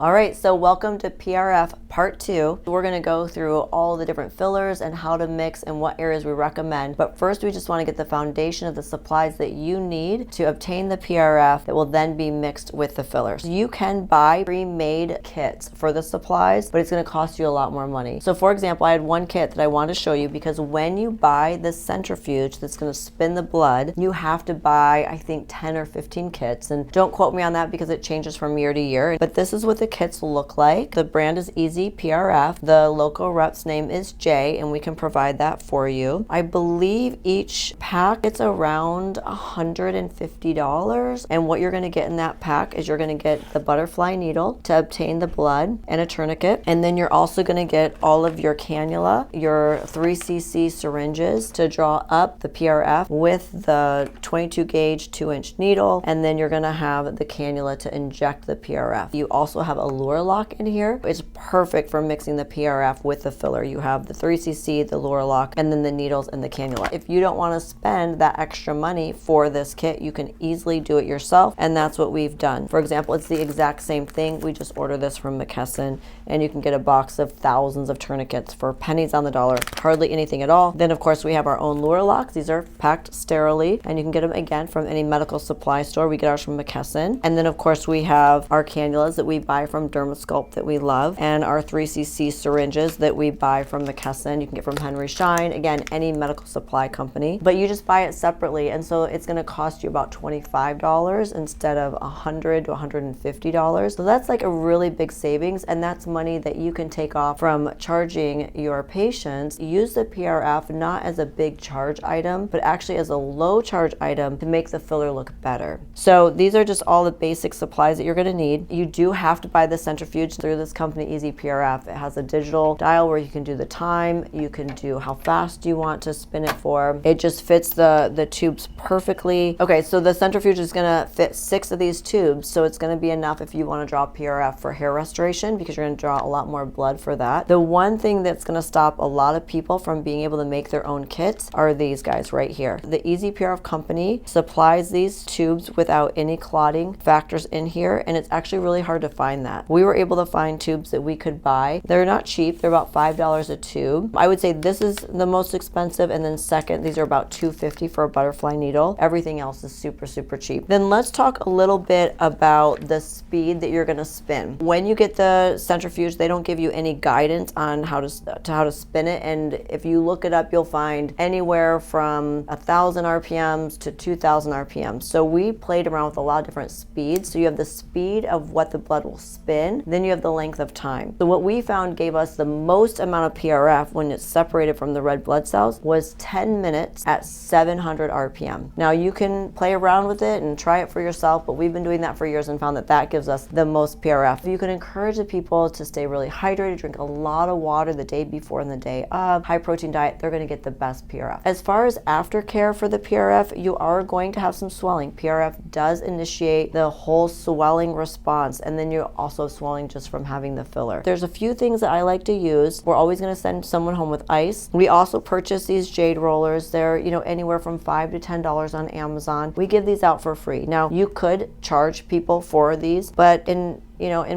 All right, so welcome to PRF Part 2. We're gonna go through all the different fillers and how to mix and what areas we recommend. But first, we just wanna get the foundation of the supplies that you need to obtain the PRF that will then be mixed with the fillers. You can buy pre-made kits for the supplies, but it's gonna cost you a lot more money. So for example, I had one kit that I wanted to show you because when you buy the centrifuge that's gonna spin the blood, you have to buy, I think, 10 or 15 kits. And don't quote me on that because it changes from year to year. But this is what the kits look like. The brand is Easy PRF. The local rep's name is Jade, and we can provide that for you. I believe each pack it's around $150. And what you're going to get in that pack is you're going to get the butterfly needle to obtain the blood and a tourniquet. And then you're also going to get all of your cannula, your 3cc syringes to draw up the PRF with the 22 gauge 2-inch needle. And then you're going to have the cannula to inject the PRF. You also have a lure lock in here. It's perfect for mixing the PRF with the filler. You have the 3cc, the lure lock, and then the needles and the cannula. If you don't want to spend that extra money for this kit, you can easily do it yourself, and that's what we've done. For example, it's the exact same thing. We just order this from McKesson, and you can get a box of thousands of tourniquets for pennies on the dollar, hardly anything at all. Then of course we have our own lure locks. These are packed sterilely, and you can get them again from any medical supply store. We get ours from McKesson. And then of course we have our cannulas that we buy from Dermasculpt that we love, and our 3cc syringes that we buy from McKesson. You can get from Henry Schein, again, any medical supply company, but you just buy it separately, and so it's going to cost you about $25 instead of $100 to $150. So that's like a really big savings, and that's money that you can take off from charging your patients. Use the PRF not as a big charge item, but actually as a low charge item to make the filler look better. So these are just all the basic supplies that you're going to need. You do have to buy the centrifuge through this company, Easy PRF. It has a digital dial where you can do the time, you can do how fast you want to spin it for. It just fits the tubes perfectly. Okay, so the centrifuge is gonna fit 6 of these tubes, so it's gonna be enough if you wanna draw PRF for hair restoration, because you're gonna draw a lot more blood for that. The one thing that's gonna stop a lot of people from being able to make their own kits are these guys right here. The Easy PRF company supplies these tubes without any clotting factors in here, and it's actually really hard to find that. We were able to find tubes that we could buy. They're not cheap, they're about $5 a tube. I would say this is the most expensive, and then second, these are about $250 for a butterfly needle. Everything else is super, super cheap. Then let's talk a little bit about the speed that you're gonna spin. When you get the centrifuge, they don't give you any guidance on how to spin it, and if you look it up, you'll find anywhere from 1,000 RPMs to 2,000 RPMs. So we played around with a lot of different speeds. So you have the speed of what the blood will spin, then you have the length of time. So what we found gave us the most amount of PRF when it's separated from the red blood cells was 10 minutes at 700 RPM. Now you can play around with it and try it for yourself, but we've been doing that for years and found that that gives us the most PRF. You can encourage the people to stay really hydrated, drink a lot of water the day before and the day of, high protein diet, they're gonna get the best PRF. As far as aftercare for the PRF, you are going to have some swelling. PRF does initiate the whole swelling response, and then you're also swelling just from having the filler. There's a few things that I like to use. We're always going to send someone home with ice. We also purchase these jade rollers. They're anywhere from $5 to $10 on Amazon. We give these out for free. Now you could charge people for these, but in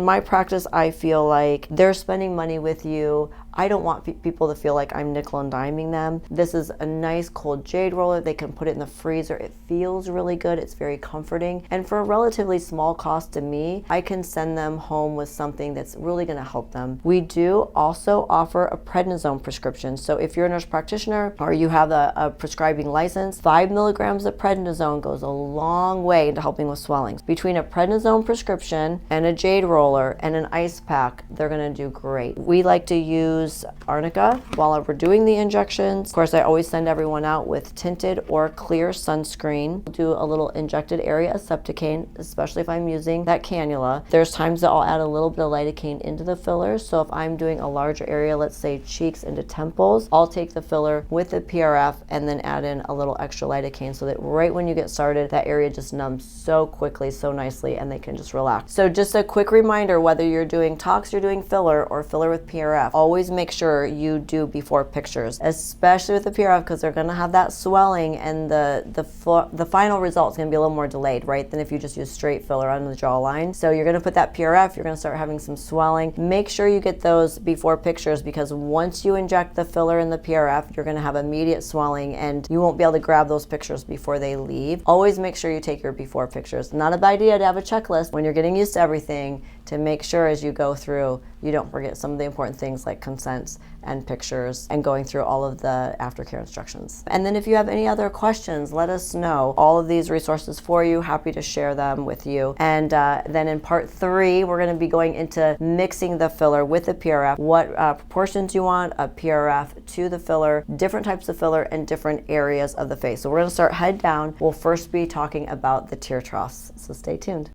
my practice, I feel like they're spending money with you. I don't want people to feel like I'm nickel and diming them. This is a nice cold jade roller. They can put it in the freezer. It feels really good. It's very comforting. And for a relatively small cost to me, I can send them home with something that's really gonna help them. We do also offer a prednisone prescription. So if you're a nurse practitioner or you have a prescribing license, 5 milligrams of prednisone goes a long way into helping with swelling. Between a prednisone prescription and a jade roller and an ice pack, they're gonna do great. We like to use arnica while we're doing the injections. Of course, I always send everyone out with tinted or clear sunscreen. Do a little injected area of septicane, especially if I'm using that cannula. There's times that I'll add a little bit of lidocaine into the filler. So if I'm doing a larger area, let's say cheeks into temples, I'll take the filler with the PRF and then add in a little extra lidocaine so that right when you get started, that area just numbs so quickly, so nicely, and they can just relax. So just a quick quick reminder, whether you're doing tox, you're doing filler, or filler with PRF, always make sure you do before pictures, especially with the PRF, because they're going to have that swelling, and the final result is going to be a little more delayed, right, than if you just use straight filler on the jawline. So you're going to put that PRF, you're going to start having some swelling. Make sure you get those before pictures, because once you inject the filler in the PRF, you're going to have immediate swelling and you won't be able to grab those pictures before they leave. Always make sure you take your before pictures. Not a bad idea to have a checklist when you're getting used to everything, to make sure as you go through you don't forget some of the important things like consents and pictures and going through all of the aftercare instructions. And then if you have any other questions, let us know. All of these resources for you, happy to share them with you. And then in part 3, we're going to be going into mixing the filler with the PRF, what proportions you want of PRF to the filler, different types of filler, and different areas of the face. So we're going to start head down. We'll first be talking about the tear troughs, so stay tuned.